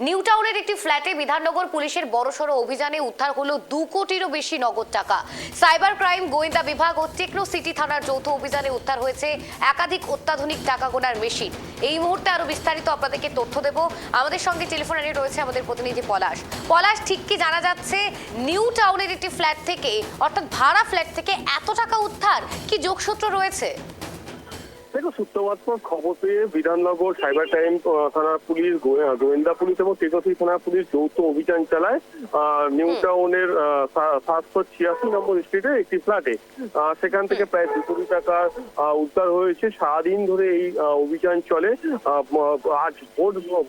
New টাউনের একটি ফ্ল্যাটে বিধাননগর পুলিশের বড়সড় অভিযানে উদ্ধার হলো 2 কোটিরও বেশি নগদ টাকা। সাইবার ক্রাইম, গোয়েন্দা বিভাগ ও টেকনো সিটি থানার যৌথ অভিযানে উদ্ধার হয়েছে একাধিক অত্যাধুনিক টাকা গোনার মেশিন। এই মুহূর্তে আরো বিস্তারিত আপনাদেরকে তথ্য দেব। আমাদের সঙ্গে টেলিফোন লাইনে রয়েছে আমাদের প্রতিনিধি পলাশ। পলাশ, ঠিক কি জানা যাচ্ছে নিউ টাউনের একটি ফ্ল্যাট থেকে, অর্থাৎ ভাড়া ফ্ল্যাট থেকে এত টাকা উদ্ধার, কি যোগসূত্র রয়েছে? দেখো, সূত্রমারফত খবর পেয়ে বিধাননগর সাইবার ক্রাইম থানা পুলিশ, গোয়েন্দা পুলিশ এবং টেকনোসি থানা পুলিশ যৌথ অভিযান চালায় নিউ টাউনের 786 নম্বর স্ট্রিটের একটি ফ্ল্যাটে। সেখান থেকে প্রায় 2 কোটি টাকা উদ্ধার হয়েছে। সারাদিন ধরে এই অভিযান চলে। আজ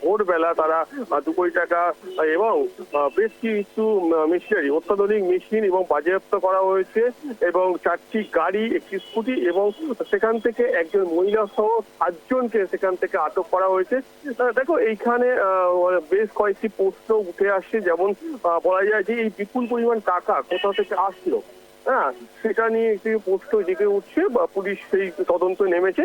ভোরবেলা তারা 2 কোটি টাকা এবং বেশ কিছু মেশিনারি, অত্যাধুনিক মেশিন এবং বাজেয়াপ্ত করা হয়েছে, এবং 4টি গাড়ি, একটি স্কুটি, এবং সেখান থেকে একজন মহিলা সহ 7 জনকে সেখান থেকে আটক করা হয়েছে। দেখো, এইখানে বেশ কয়েকটি প্রশ্ন উঠে আসছে, যেমন বলা যায় যে এই বিপুল পরিমাণ টাকা কোথা থেকে আসলো, হ্যাঁ, সেটা নিয়ে একটি প্রশ্ন জেগে উঠছে বা পুলিশ সেই তদন্ত নেমেছে।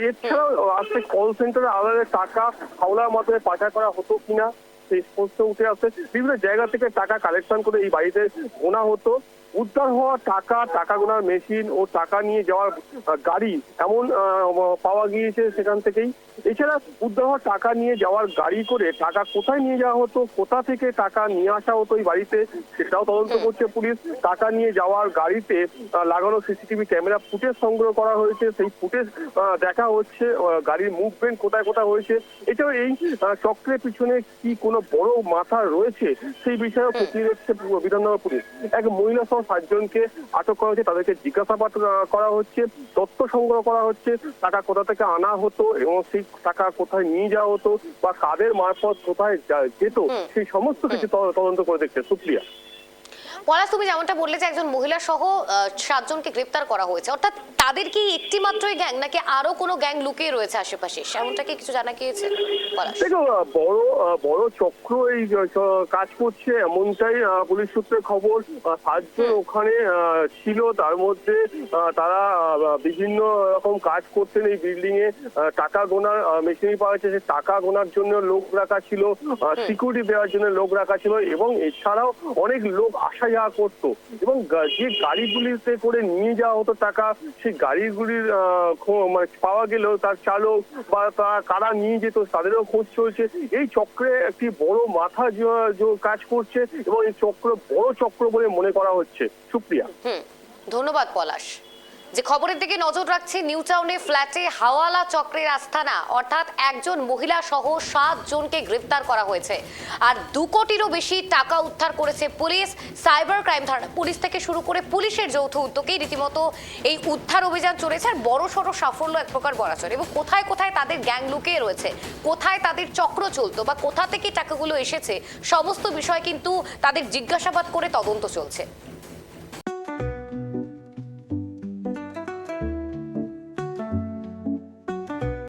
এছাড়াও আজকে কল সেন্টারে আলাদা টাকা হাওলার মাধ্যমে পাচার করা হতো কিনা সেই প্রশ্ন উঠে আসছে। বিভিন্ন জায়গা থেকে টাকা কালেকশন করে এই বাড়িতে গোনা হতো। উদ্ধার হওয়া টাকা গোনার মেশিন ও টাকা নিয়ে যাওয়ার গাড়ি এমন পাওয়া গিয়েছে সেখান থেকেই। এছাড়া উদ্ধার হওয়া টাকা নিয়ে যাওয়ার গাড়ি করে টাকা কোথায় নিয়ে যাওয়া হতো, কোথা থেকে টাকা নিয়ে আসা হতো এই বাড়িতে, সেটাও তদন্ত করছে পুলিশ। টাকা নিয়ে যাওয়ার গাড়িতে লাগানো সিসিটিভি ক্যামেরা ফুটেজ সংগ্রহ করা হয়েছে। সেই ফুটেজ দেখা হচ্ছে গাড়ির মুভমেন্ট কোথায় কোথায় হয়েছে। এছাড়াও এই চক্রের পিছনে কি কোনো বড় মাথা রয়েছে সেই বিষয়েও খতিয়ে দেখছে বিধাননগর পুলিশ। এক মহিলা সহ 7 জনকে আটক করা হয়েছে, তাদেরকে জিজ্ঞাসাবাদ করা হচ্ছে, তথ্য সংগ্রহ করা হচ্ছে, টাকা কোথা থেকে আনা হতো এবং সেই টাকা কোথায় নিয়ে যাওয়া হতো বা কাদের মারফত কোথায় যেত, সেই সমস্ত কিছু তদন্ত করে দেখছে। সুপ্রিয়া। পলাশ, তুমি যেমনটা বললে যে একজন মহিলা সহ 7 জনকে গ্রেপ্তার করা হয়েছে, অর্থাৎ তাদের কি একটি মাত্রই গ্যাং নাকি আরো কোনো গ্যাং লুকিয়ে রয়েছে আশেপাশে, সেমনটা কি কিছু জানা গিয়েছে? দেখো, বড় চক্র এই কাজ করছে এমনটাই পুলিশ সূত্রে খবর। 7 জন ওখানে ছিল, তার মধ্যে তারা বিভিন্ন রকম কাজ করতেন এই বিল্ডিং এ। টাকা গোনার মেশিনারি পাওয়া যাচ্ছে, সে টাকা গোনার জন্য লোক রাখা ছিল, সিকিউরিটি দেওয়ার জন্য লোক রাখা ছিল, এবং এছাড়াও অনেক লোক আসা যাওয়া করতো। এবং যে গাড়িগুলিতে করে নিয়ে যাওয়া হতো টাকা, সেই গাড়িগুলির পাওয়া গেলেও তার চালক বা কারা নিয়ে যেত তাদেরও খোঁজ চলছে। এই চক্রে একটি বড় মাথা কাজ করছে এবং এই চক্র বড় চক্র বলে মনে করা হচ্ছে। সুপ্রিয়া। ধন্যবাদ পলাশ। যে খবরের দিকে নজর রাখছে, নিউ টাউনে ফ্ল্যাটে হাওয়ালা চক্রের আস্তানা, অর্থাৎ একজন মহিলা সহ 7 জনকে গ্রেফতার করা হয়েছে। আর 2 কোটিরও বেশি টাকা উদ্ধার করেছে পুলিশ। সাইবার ক্রাইম থানা পুলিশ থেকে শুরু করে পুলিশের যৌথ উদ্যোগেই রীতিমতো এই উদ্ধার অভিযান চলেছে। আর বড় সড়ো সাফল্য এক প্রকার বলা চলে। এবং কোথায় কোথায় তাদের গ্যাং লুকিয়ে রয়েছে, কোথায় তাদের চক্র চলতো বা কোথা থেকে টাকাগুলো এসেছে, সমস্ত বিষয় কিন্তু তাদের জিজ্ঞাসাবাদ করে তদন্ত চলছে।